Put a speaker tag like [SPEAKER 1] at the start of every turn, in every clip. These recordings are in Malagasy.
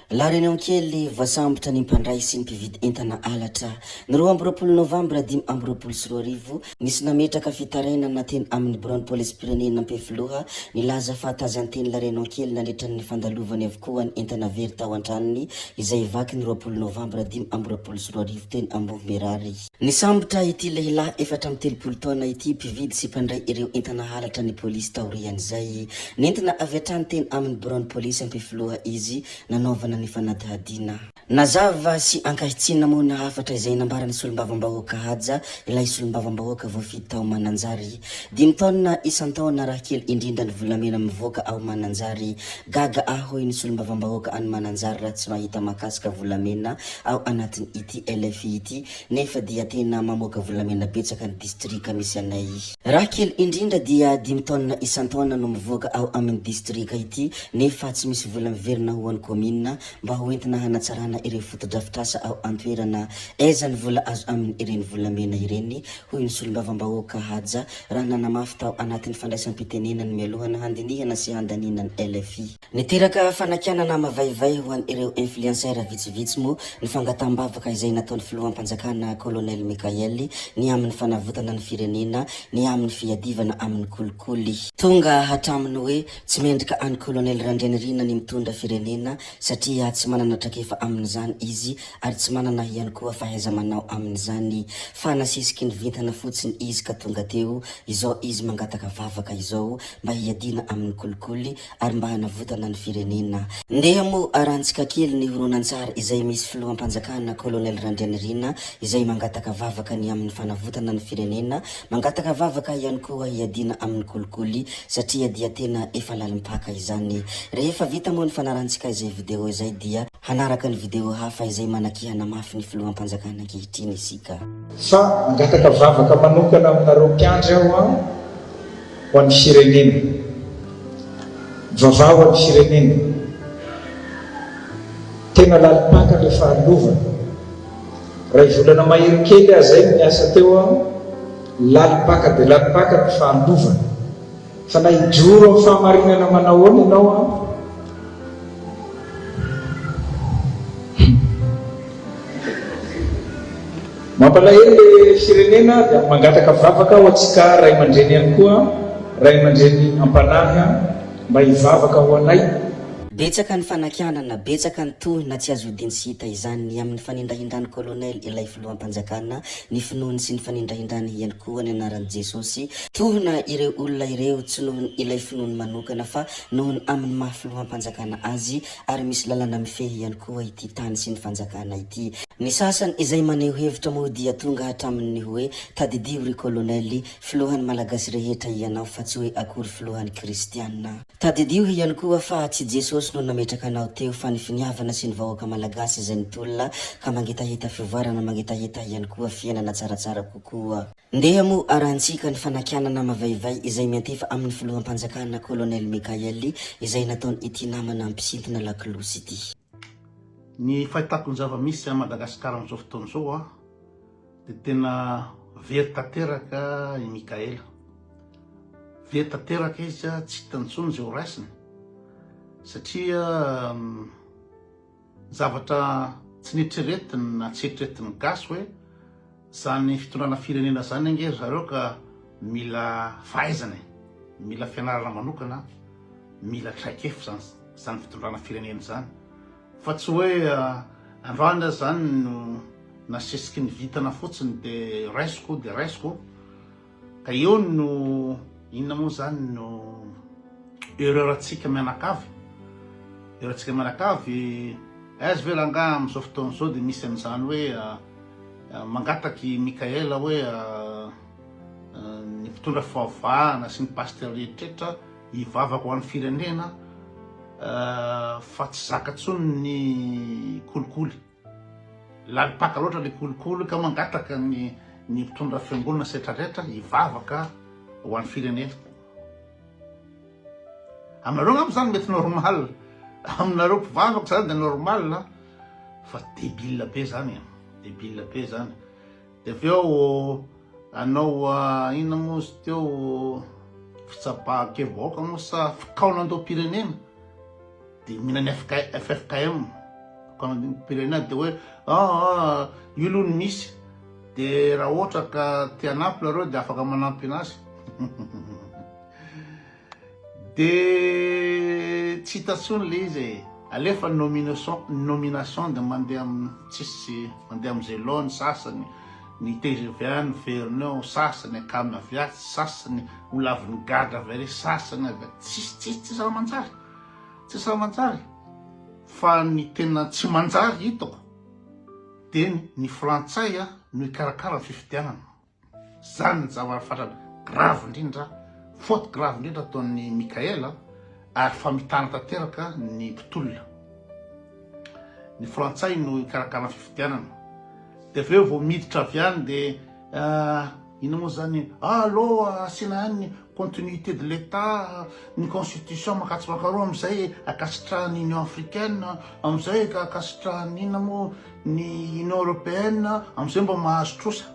[SPEAKER 1] La réunion kely voasambotra ny mpandray sy ny mpividy entana alatra ny 2 novambra 2024 nisy nametraka fitarainana teny amin'ny bureau police pirenena Ampefiloha nilaza fa tazanteny la réunion kely nandritra ny fandalovany avokoa ny entana very tao an-tranony izay vaky ny 20 novambra 2024 teny Ambovmerary. Nisambotra ity lehilahy 4 taona ity mpividy sy mpandray ireo entana halatra ny polisy taorian'izay nentina avy hatrany teny amin'ny bureau police Ampefiloha izy nanaovana ny fanadihadina. Nazava sy ankahitsina mona hafatra izay nambarany solombavambahoaka haja ilay solombavambahoaka voafity tao Mananjary. 5 taona isan-taona raha kely indrindra ny volamena mivoaka ao Mananjary. Gaga ahoy ny solombavambahoaka any Mananjary raha tsy mahita makasika volamena ao anatiny ity LFI ity nefa dia tena mamoaka volamena betsaka ny distrika misy anay. Raha kely indrindra dia 5 taona isan-taona no mivoaka ao amin'ny distrika ity nefa tsy misy vola miverina ho an'ny commune mba hoentina hanatsarana ireo fotodrafitrasa ao antoerana aiza ny vola azo amin'ny ireny volamena ireny hoy ny solombavambahoaka haja raha nanamafy tao anatin'ny fandraisam-pitenena ny mialohana handinihana sy handanina ny LFI. Niteraka fanakianana mavaivay ho an'ny ireo influenceur vitsivitsy mo ny fangatambavaka izay nataon'ny filoham-panjakana Colonel Mikael ny amin'ny fanavotana ny firenena ny amin'ny fiadivana amin'ny kolikoly. Tonga hatraminy hoe tsy mendrika any Colonel Randrianirina ny mitondra firenena satria tsy manana trakefa amin'izany izy ary tsy manana ihany koa fahaiza manao amin'izany fa nasisiky ny vintana fotsiny izy ka tonga teo izao izy mangataka vavaka izao mba hiadina amin'ny kolikoly ary mba hanavotana ny firenena. Ndeha mo arantsika kely ny horonan-tsara izay misy filoham-panjakana Colonel Randrianirina izay mangataka vavaka ny amin'ny fanavotana ny firenena, mangataka vavaka ihany koa hiadina amin'ny kolikoly satria dia tena efa lalimpaka izany. Rehefa vita mo ny fanarantsika izay video izay dia hanaraka ny video hafa izay manakihana mafy ny filoham-panjakana ankehitriny isika.
[SPEAKER 2] Fa mangataka vavaka manokana aminareo mpiandry aho ho an'ny firenena, vavao an'ny firenena. Tena lalipaka le fahalovana. Raha volana mahery kely azay miasa teo aho, lalipaka dia lalipaka ny fahalovana. Fa na hijoro amin'ny fahamarinana manao ahoana ianao aho. Mampalahelo le firenena dia mangataka vavaka ho antsika ray aman-dreny ihany koa, ray aman-dreny ampanahy mba hivavaka ho anay.
[SPEAKER 1] Betsaka ny fanakianana, betsaka ny tohina tsy azo hodiny sy hita izany amin'ny fanindrahindrany Colonel ilay filoham-panjakana, ny finoany sy ny fanindrahindrany ihany koa ny anaran'i Jesosy. Tohina ireo olona ireo tsy nohony ilay finoany manokana fa nohony amin'ny maha filoham-panjakana azy ary misy lalana mifehy ihany koa ity tany sy ny fanjakana ity. Ny sasany izay maneho hevitra moa dia tonga hatramin'ny hoe tadidio ry Colonel filohan'ny malagasy rehetra ianao fa tsy hoe akory filohan'ny kristianina. Tadidio ihany koa fa tsy Jesosy no nametraka anao teo fa ny finiavana sy ny vahoaka malagasy izay nitolona ka mangetaheta fivoarana, mangetaheta ihany koa fiainana tsaratsara kokoa. Ndeha mo arantsika ny fanakianana mavaivay izay miantefa amin'ny filoham-panjakana Colonel Mikael izay nataony ity namana ampisintina lakilosy ity.
[SPEAKER 3] Ny fahitako ny zava-misy a Madagasikara amin'izao fotoana izao dia tena very tanteraka i Mikaela. Very tanteraka izy tsy hitany intsony izay ho raisiny satria zavatra tsy netreretiny na tsy eritreretiny gasy hoe zany fitondrana firenena zany ange zareo ka mila fahaizana, mila fianarana manokana, mila traikefa zany fitondrana firenena zany. Fa tsy hoe androandra zany no nasesiky ny vitana fotsiny dia raisiko ka eo no inona moa zany no ereurantsika mianakavy. Erantsika mianakavy aiza ve langa amin'izao fotoana izao dia misy an'izany hoe mangataky Mikaela hoe ny mpitondra fivavahana sy ny paster rehetrarehetra hivavaka ho an'ny firenena fa tsy zaka intsony ny kolikoly. Lalipaka loatra le kolikoly ka mangataka ny mpitondra fiangonana sy rehetrarehetra hivavaka ho an'ny firenena. Aminareo ngamba zany mety normal, aminareo mpivavaka zany dia normal fa débile be zany, débile be zany. Dia avy eo anao inona moa izy teo fitsapahakevy vahoaka moa sa fikaona andao pirenena dia mihinany FFKM pirenena de hoe io aloha ny misy de raha ohatra ka tianampy lareo de afaka manampy anazy de tsy hitatsony le izy alefa nomination de mandeha tsisy mandeha am'izay laony sasany ny TGV Verneo sasany akamy aviatsy sasany olaviny gadra avy are sasany avy tsy samanjary tsy samanjary fa ny tena tsy manjary hitako de ny frantsay no ikarakara fifidianana zany ny zava-fatrany grave indrindra faute grave indrindra ataon'ny Mikaela ary famitana tanteraka ny mpitolona ny frantsay no ikarakara fifidianana de aveo vao miditra avy any de ino moa zany aloha asina any continuité de l'état ny constitution makatsibakaroa amizay akasitrahan'ny Union africaine amizay ka akasitrahan'ny ina moa ny Union européenne amizay mba mahazo trosa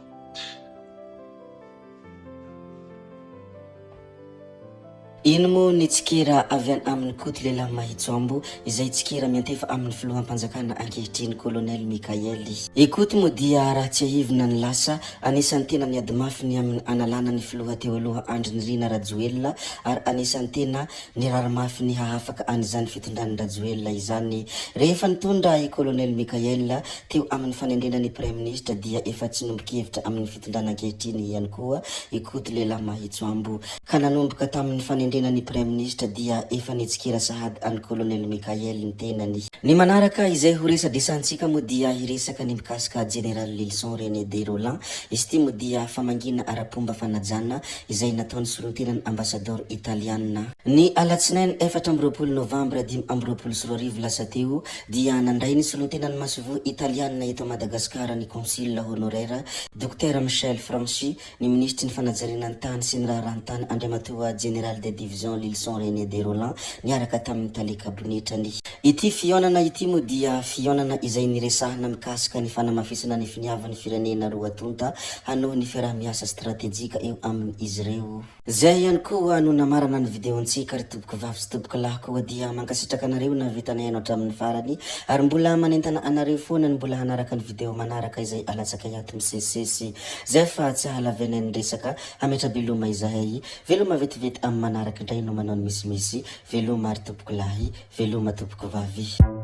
[SPEAKER 1] ino moa ny tsikira avy any amin'ny koty lehilahy Mahitsoambo izay tsikira miantefa amin'ny filohampanjakana ankehitriny Colonel Mikaely. Ikoty moa dia raha tsy ahivina ny lasa anisan'ny tena niady mafiny amin'ny analana ny filoha teo aloha Andry Nirina Rajoelina ary anisan'ny tena nirara mafiny hahafaka an'izany fitondrany Rajoelina izany. Rehefa nitondra i Colonel Mikaely teo amin'ny fanendrenany Premier Ministre dia efa tsy nombokevitra amin'ny fitondrana ankehitriny ihany koa ikoty lehilahy Mahitsoambo ka nanomboka tamin'ny fanendrenany Premier Ministre dia efa nitsikira sahady any Colonel Mikaely ny tenany. Ny manaraka izay ho resadresantsika moa dia hiresaka ny mikasika General Lilson René de Roland izy ty moa dia famangina ara-pomba fanajana izay nataony solontenany ambassadeur italiana. Ny alatsinainy 4 Novambra 2024 lasa teo dia nandray ny solontenany masovo italiana eto Madagasikara ny consul honoraire Dr Michel Franchi, ny ministry ny fanajarenany tany sy ny raharahantany andriamatoa General de Division Lilson René de Roland niaraka tamin'ny talika bonitrany. Ity fionana ity moa dia fionana izay niresahana mikasika ny fanamafisana ny finiavan'ny firenena roa tonta hanoho ny fiarah-miasa stratégique eo amin'izy ireo. Zay ihany koa no namarana ny videontsika ry toboky vavy sy toboky lahy koa dia mankasitraka anareo na vitanay hatramin'ny farany ary mbola manentana anareo foana ny mbola hanaraka ny video manaraka izay alatsaka iato misesisesy. Zay fa tsy halavena ny resaka hametra beloma izahay veloma vetivety amin'ny manaraka indray no manao ny misimisy veloma ary toboky lahy veloma toboky vavy.